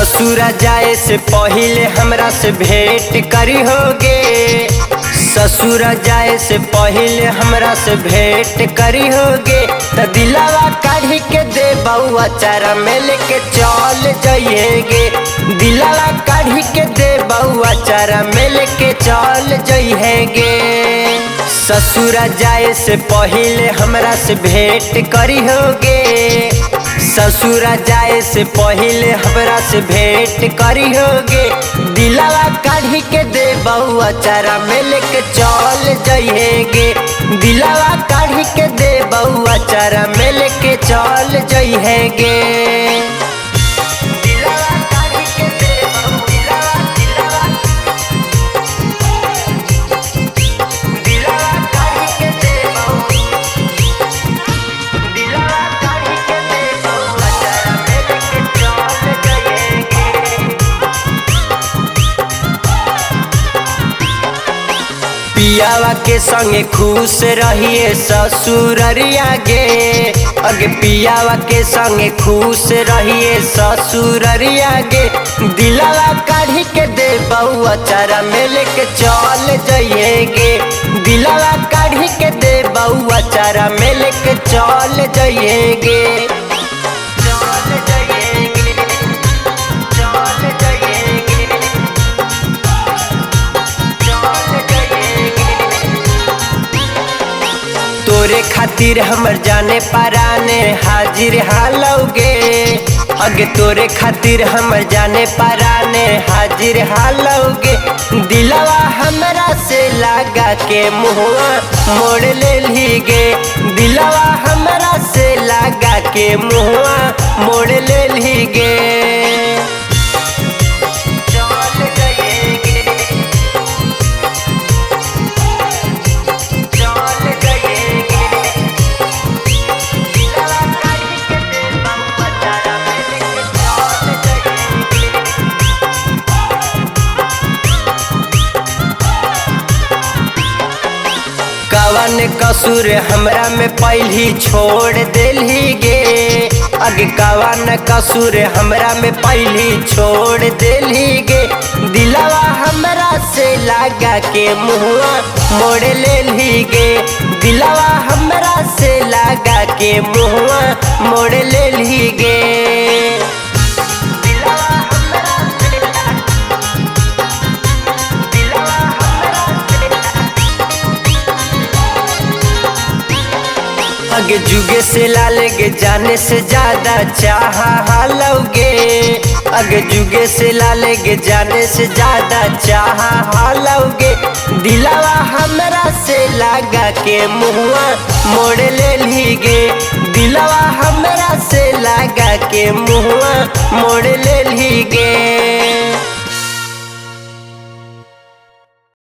ससुरा जाए से पहिले हमरा से भेंट करी होगे। ससुरा जाए से पहिले हमरा से भेंट करी होगे। त दिलावा काढ़ी के दे बउआ चारा में लेके चल जाइएगे। दिलावा काढ़ी के दे बउआ चारा में लेके चल जाइएगे। ससुरा जाए से पहिले हमरा से भेंट करी होगे। ससुरा जाए से पहिले हमरा से भेंट करी होगे। दिलावा काढ़ी के दे बउआ चारा में लेके चल जाइएगे। दिलावा काढ़ी के दे बउआ चारा में लेके चल जाइएगे। पियावा के संगे खुश रहिए ससुररिया गे। अगे पियावा के संगे खुश रहिए ससुररिया गे। दिलावा काढ़ी के दे बउआ चारा में लेके चल जाइएगे। दिलावा काढ़ी के दे बउआ चारा में लेके चल जाइएगे। तोरे खातिर हमर जाने पराने हाजिर हालोगे। अगे तोरे खातिर हमर जाने पराने हाजिर हालोगे। दिलवा हमरा से लगा के मुँहवा मोड़ ले लीगे। दिलवा हमरा से लगा के मुँहवा मोड़ ले लीगे। कवन कसूर हमरा में पहली छोड़ देली गे। अगे कवन कसूर हमरा में पहली छोड़ देली गे। दिलवा हमरा से लगा के मुँहवा मोड़ ले ली गे। दिलवा हमरा से लगा के मुँहवा मोड़ ले ली गे। अगे जुगे से लालेगे जाने से ज्यादा चाहा लोगे। अगे जुगे से लालेगे जाने से ज्यादा चाहा लोगे। दिलावा हमरा से लगा के मुँहवा मोड़ ले लीगे। दिलावा हमरा से लगा के मुँहवा मोड़ ले लीगे।